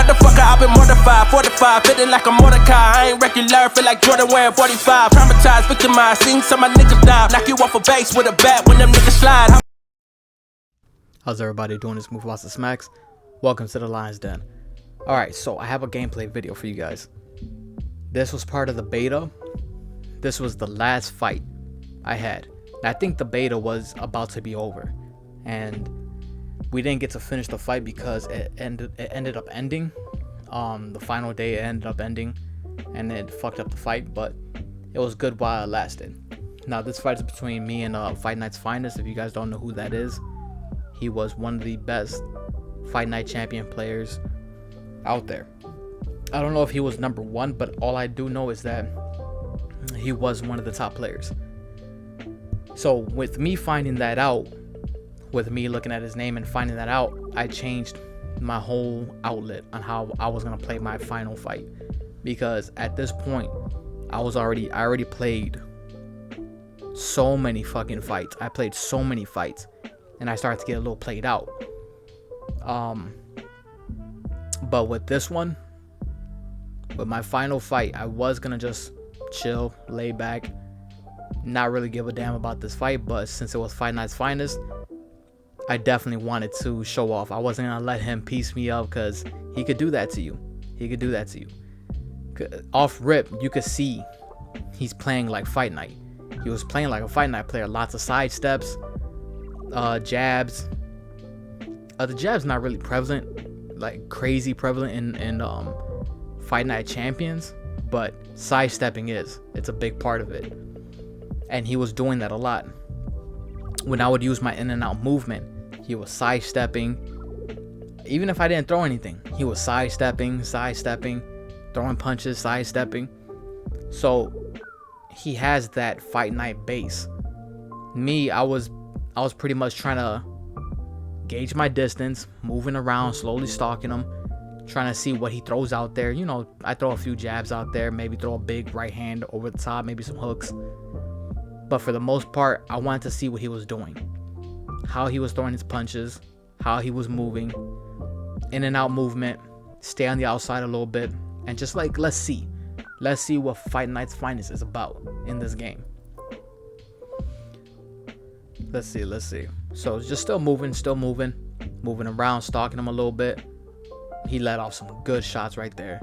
motherfucker, I've been mortified, fortified, feeling like a Mordecai. I ain't regular, feel like Jordan wearing 45. Traumatized, victimized, seen some of my niggas die. Knock you off a base with a bat when them niggas slide. How's everybody doing? This Mufasa Smacks. Welcome to the Lion's Den. Alright, so I have a gameplay video for you guys. This was part of the beta. This was the last fight I had. I think the beta was about to be over, and we didn't get to finish the fight because it ended up ending. The final day it ended up ending, and it fucked up the fight, but it was good while it lasted. Now this fight is between me and Fight Night's Finest. If you guys don't know who that is, he was one of the best Fight Night champion players out there. I don't know if he was number one, but all I do know is that he was one of the top players. So with me finding that out, with me looking at his name and finding that out, I changed my whole outlet on how I was gonna play my final fight, because at this point I already played so many fucking fights. I played so many fights, and I started to get a little played out. But with this one, with my final fight, I was gonna just chill, lay back, not really give a damn about this fight. But since it was Fight Night's Finest, I definitely wanted to show off. I wasn't gonna let him piece me up, because he could do that to you. He could do that to you. Off rip, you could see he's playing like Fight Night. He was playing like a Fight Night player. Lots of side steps, jabs. The jab's not really prevalent, like crazy prevalent in Fight Night champions, but sidestepping is. It's a big part of it, and he was doing that a lot. When I would use my in and out movement, he was sidestepping. Even if I didn't throw anything, he was sidestepping, throwing punches, sidestepping. So he has that Fight Night base. Me, I was pretty much trying to gauge my distance, moving around, slowly stalking him, trying to see what he throws out there. You know, I throw a few jabs out there, maybe throw a big right hand over the top, maybe some hooks. But for the most part, I wanted to see what he was doing, how he was throwing his punches, how he was moving, in and out movement, stay on the outside a little bit, and just like, let's see what Fight Night's Finest is about in this game. Let's see. So just still moving around, stalking him a little bit. He let off some good shots right there,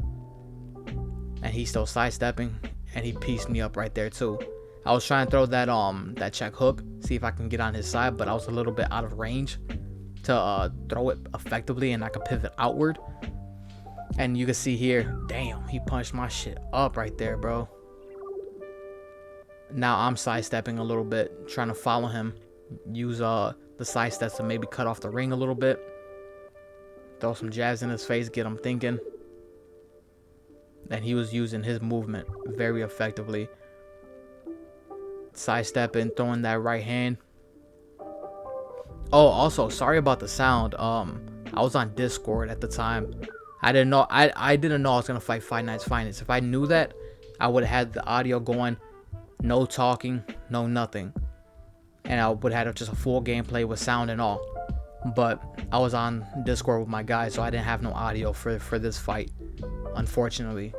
and he's still sidestepping, and he pieced me up right there too. I was trying to throw that check hook, see if I can get on his side, but I was a little bit out of range to throw it effectively, and I could pivot outward. And you can see here, damn, he punched my shit up right there, bro. Now I'm sidestepping a little bit, trying to follow him, use the side steps to maybe cut off the ring a little bit, throw some jabs in his face, get him thinking. And he was using his movement very effectively, sidestepping, throwing that right hand. Oh, also, sorry about the sound. I was on Discord at the time. I didn't know I was gonna fight Fight Night's Finest. If I knew that, I would have had the audio going, no talking, no nothing, and I would have had just a full gameplay with sound and all. But I was on Discord with my guys, so I didn't have no audio for this fight, unfortunately.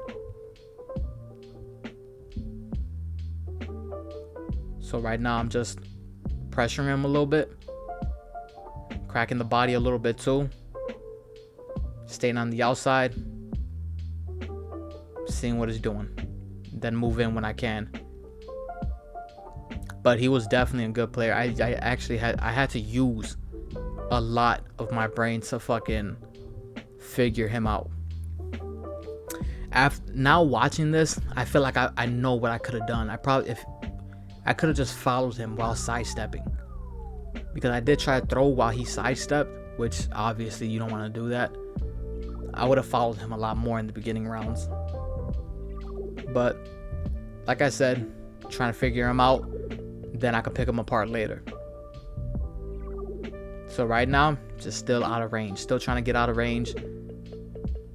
So right now I'm just pressuring him a little bit, cracking the body a little bit too, staying on the outside, seeing what he's doing, then move in when I can. But he was definitely a good player. I actually had to use a lot of my brain to fucking figure him out. Now watching this, I feel like I know what I could have done. If I could have just followed him while sidestepping, because I did try to throw while he sidestepped, which obviously you don't want to do that. I would have followed him a lot more in the beginning rounds. But like I said, trying to figure him out, then I can pick him apart later. So right now, just still out of range, still trying to get out of range,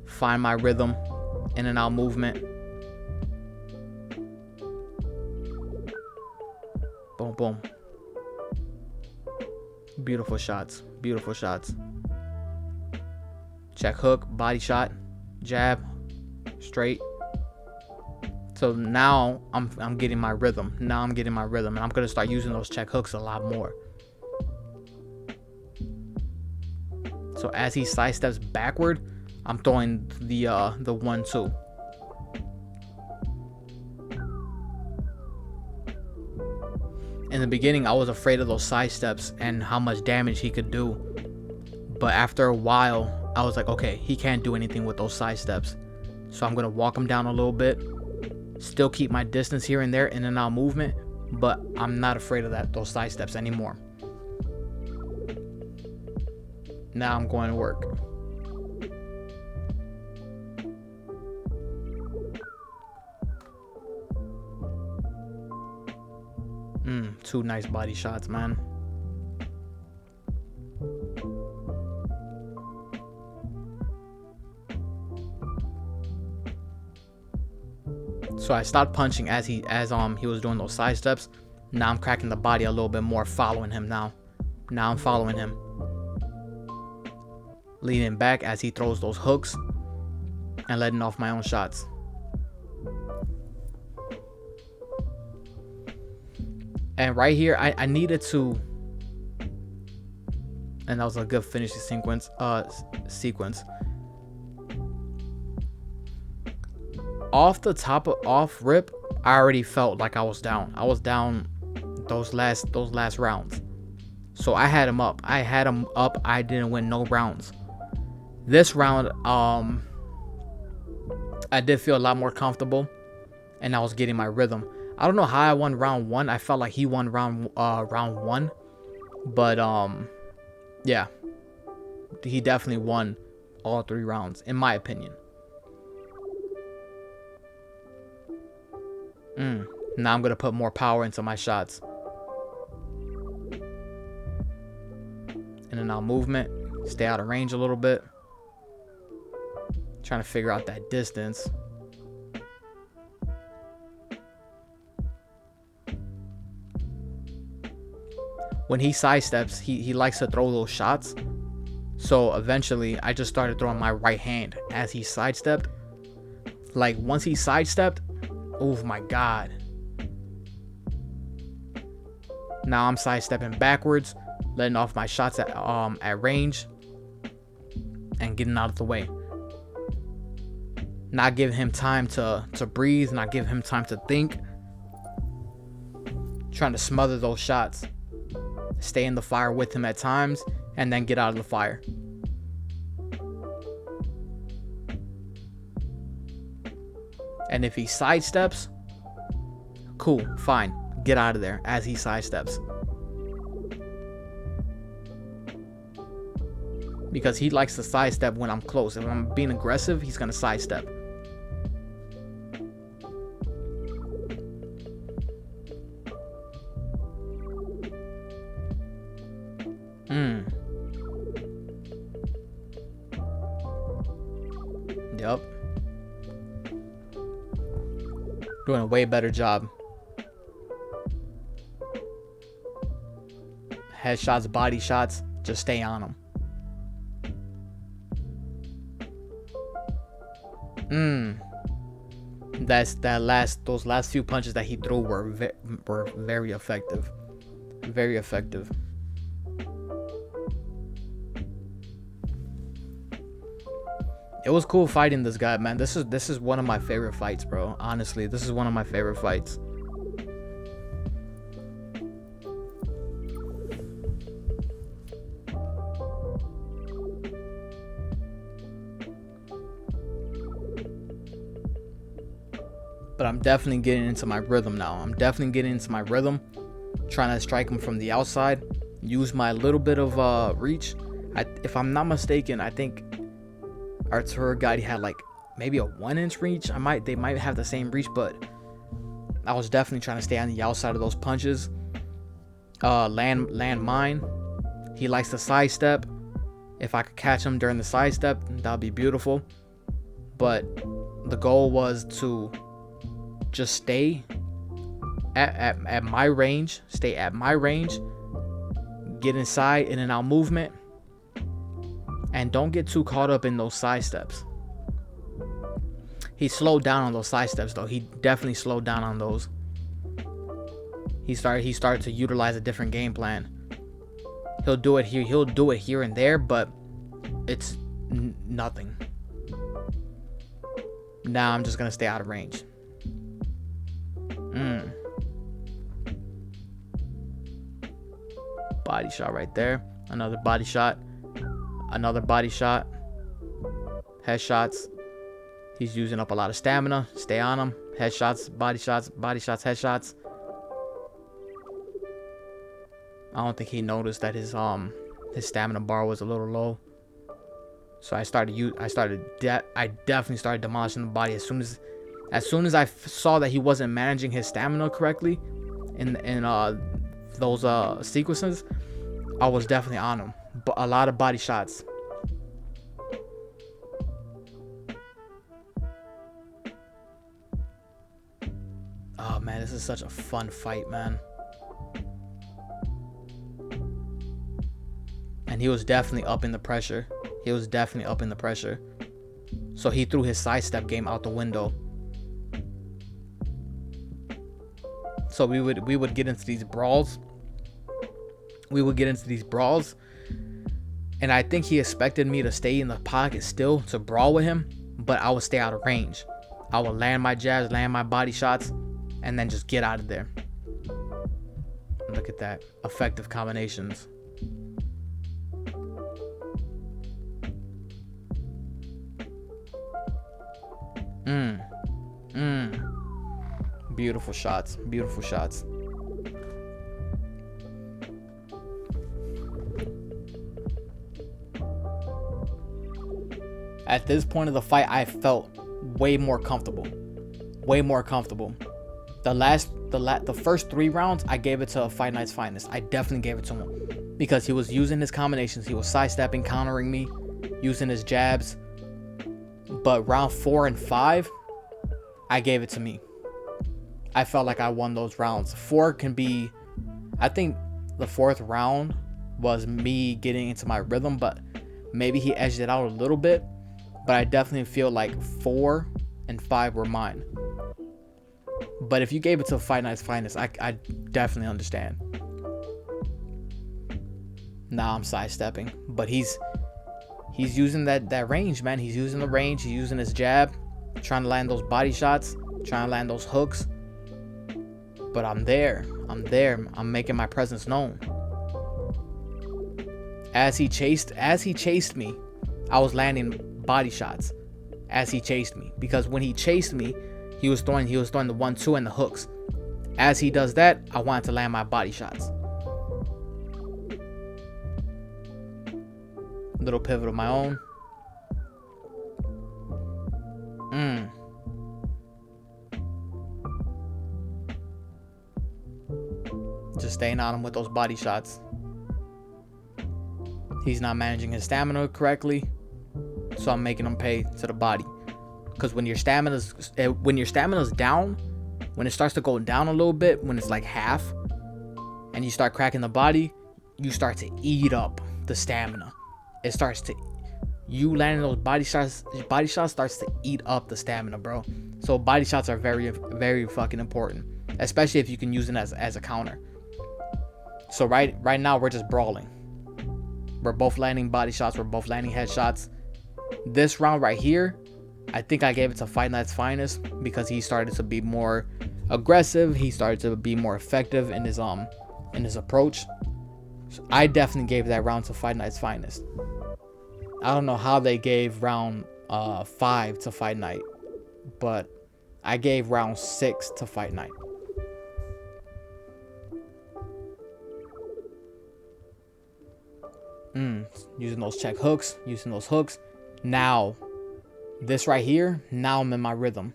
find my rhythm, in and out movement. Boom, boom. Beautiful shots. Beautiful shots. Check hook, body shot. jab, straight. So now I'm getting my rhythm. And I'm gonna start using those check hooks a lot more. So as he sidesteps backward, I'm throwing the 1-2. In the beginning, I was afraid of those side steps and how much damage he could do. But after a while, I was like, okay, he can't do anything with those side steps. So I'm going to walk him down a little bit. Still keep my distance here and there, in and out movement. But I'm not afraid of those side steps anymore. Now I'm going to work. Two nice body shots, man. So I stopped punching as he was doing those side steps. Now I'm cracking the body a little bit more, following him now. Now I'm following him. Leaning back as he throws those hooks and letting off my own shots. And right here, I needed to, and that was a good finishing sequence. Off rip, I already felt like I was down. I was down those last rounds. So I had him up. I didn't win no rounds. This round, I did feel a lot more comfortable, and I was getting my rhythm. I don't know how I won round 1. I felt like he won round 1, but yeah, he definitely won all 3 rounds, in my opinion. Now I'm gonna put more power into my shots. And then now movement, stay out of range a little bit. Trying to figure out that distance. When he sidesteps, he likes to throw those shots. So eventually, I just started throwing my right hand as he sidestepped. Like, once he sidestepped, oh my God. Now I'm sidestepping backwards, letting off my shots at range, and getting out of the way. Not giving him time to breathe, not giving him time to think. Trying to smother those shots. Stay in the fire with him at times, and then get out of the fire. And if he sidesteps, cool, fine. Get out of there as he sidesteps. Because he likes to sidestep when I'm close. If I'm being aggressive, he's going to sidestep. Yep. Doing a way better job. Headshots, body shots, just stay on them. Those last few punches that he threw were very effective. Very effective. It was cool fighting this guy, man. This is one of my favorite fights, bro. Honestly, this is one of my favorite fights. But I'm definitely getting into my rhythm now. Trying to strike him from the outside. Use my little bit of reach. If I'm not mistaken, I think our tour guide had like maybe a 1-inch reach. They might have the same reach, but I was definitely trying to stay on the outside of those punches. Land mine. He likes to sidestep. If I could catch him during the sidestep, that'd be beautiful. But the goal was to just stay at my range. Stay at my range. Get inside, in and out movement. And don't get too caught up in those side steps. He slowed down on those side steps though. He definitely slowed down on those. He started to utilize a different game plan. He'll do it here and there, but it's nothing. Now I'm just gonna stay out of range. Body shot right there. Another body shot. Another body shot. Headshots. He's using up a lot of stamina. Stay on him. Headshots, body shots, headshots. I don't think he noticed that his stamina bar was a little low. So I definitely started demolishing the body as soon as I saw that he wasn't managing his stamina correctly in those sequences. I was definitely on him. But a lot of body shots. Oh man, this is such a fun fight, man. And he was definitely up in the pressure. So he threw his sidestep game out the window. So we would get into these brawls. And I think he expected me to stay in the pocket still to brawl with him, but I would stay out of range. I would land my jabs, land my body shots, and then just get out of there. Look at that. Effective combinations. Beautiful shots. Beautiful shots. At this point of the fight, I felt way more comfortable. The first 3 rounds, I gave it to Fight Night's Finest. I definitely gave it to him because he was using his combinations. He was sidestepping, countering me, using his jabs. But round 4 and 5, I gave it to me. I felt like I won those rounds. 4 can be, I think the 4th round was me getting into my rhythm, but maybe he edged it out a little bit. But I definitely feel like 4 and 5 were mine. But if you gave it to Fight Night's Finest, I definitely understand. Now I'm sidestepping, but he's using that range, man. He's using the range. He's using his jab, trying to land those body shots, trying to land those hooks. But I'm there. I'm making my presence known. As he chased me, I was landing body shots as he chased me, because when he chased me, he was throwing the 1-2 and the hooks. As he does that, I wanted to land my body shots. Little pivot of my own. Just staying on him with those body shots. He's not managing his stamina correctly, so I'm making him pay to the body. Because when your stamina's down, when it starts to go down a little bit, when it's like half, and you start cracking the body, you start to eat up the stamina. It starts to, you landing those body shots starts to eat up the stamina, bro. So body shots are very, very fucking important, especially if you can use them as a counter. So right now we're just brawling. We're both landing body shots. We're both landing headshots. This round right here, I think I gave it to Fight Night's Finest because he started to be more aggressive. He started to be more effective in his approach. So I definitely gave that round to Fight Night's Finest. I don't know how they gave round 5 to Fight Night, but I gave round 6 to Fight Night. Using those check hooks, Now, this right here, now I'm in my rhythm.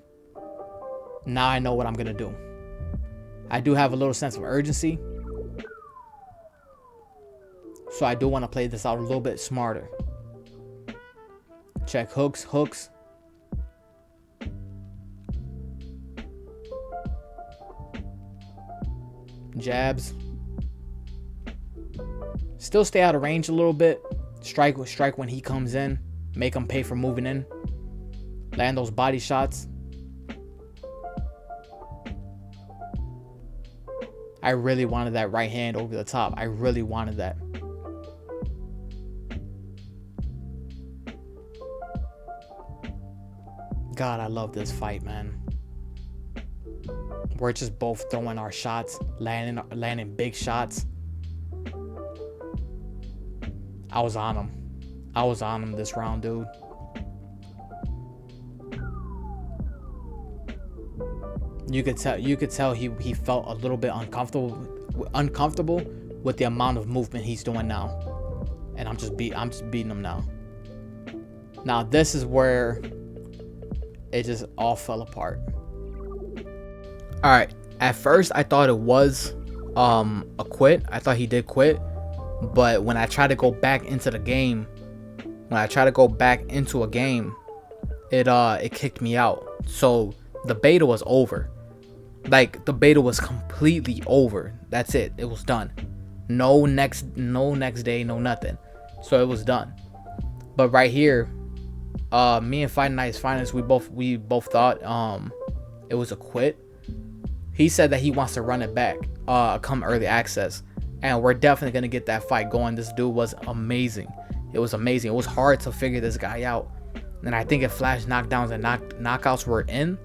Now I know what I'm gonna do. I do have a little sense of urgency, so I do want to play this out a little bit smarter. Check hooks. Jabs. Still stay out of range a little bit. Strike when he comes in. Make him pay for moving in. Land those body shots. I really wanted that right hand over the top. I really wanted that. God, I love this fight, man. We're just both throwing our shots, landing big shots. I was on him. I was on him this round, dude. You could tell he felt a little bit uncomfortable with the amount of movement he's doing now. And I'm just beating him now. Now this is where it just all fell apart. All right, at first I thought it was a quit. I thought he did quit, but when I tried to go back into the game, it kicked me out. So the beta was over. Like, the beta was completely over. That's it. It was done. No next day, no nothing. So it was done. But right here, me and FNFINEST, we both thought it was a quit. He said that he wants to run it back, come early access, and we're definitely gonna get that fight going. This dude was amazing. It was amazing. It was hard to figure this guy out, and I think if flash knockdowns and knockouts were in,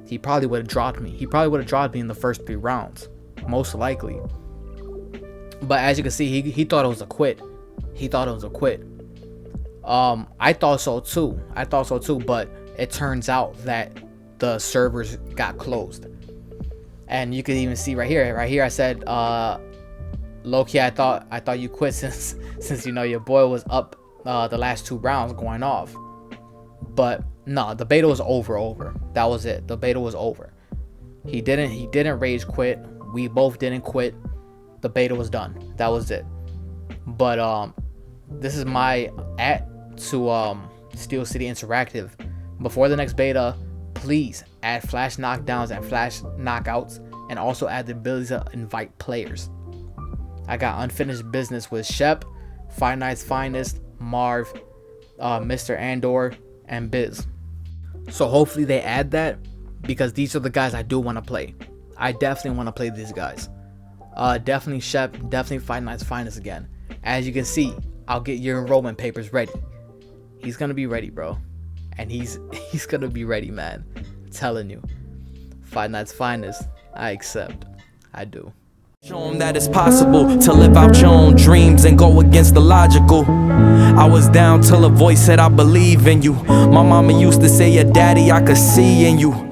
he probably would have dropped me. He probably would have dropped me in the first 3 rounds, most likely. But as you can see, he thought it was a quit. He thought it was a quit. I thought so too, but it turns out that the servers got closed. And you can even see right here I said, low-key, I thought you quit since you know your boy was up the last 2 rounds going off. But no, the beta was over. That was it. The beta was over. He didn't rage quit. We both didn't quit. The beta was done. That was it. But this is my to Steel City Interactive. Before the next beta, please add flash knockdowns and flash knockouts, and also add the ability to invite players. I got unfinished business with Shep, FNFINEST, Marv, Mr. Andor, and Biz. So hopefully they add that, because these are the guys I do want to play. I definitely want to play these guys. Definitely Shep, definitely FNFINEST again. As you can see, I'll get your enrollment papers ready. He's gonna be ready, bro. And he's gonna be ready, man. I'm telling you. FNFINEST, I accept. I do. Show them that it's possible to live out your own dreams and go against the logical. I was down till a voice said I believe in you. My mama used to say, yeah, daddy, I could see in you.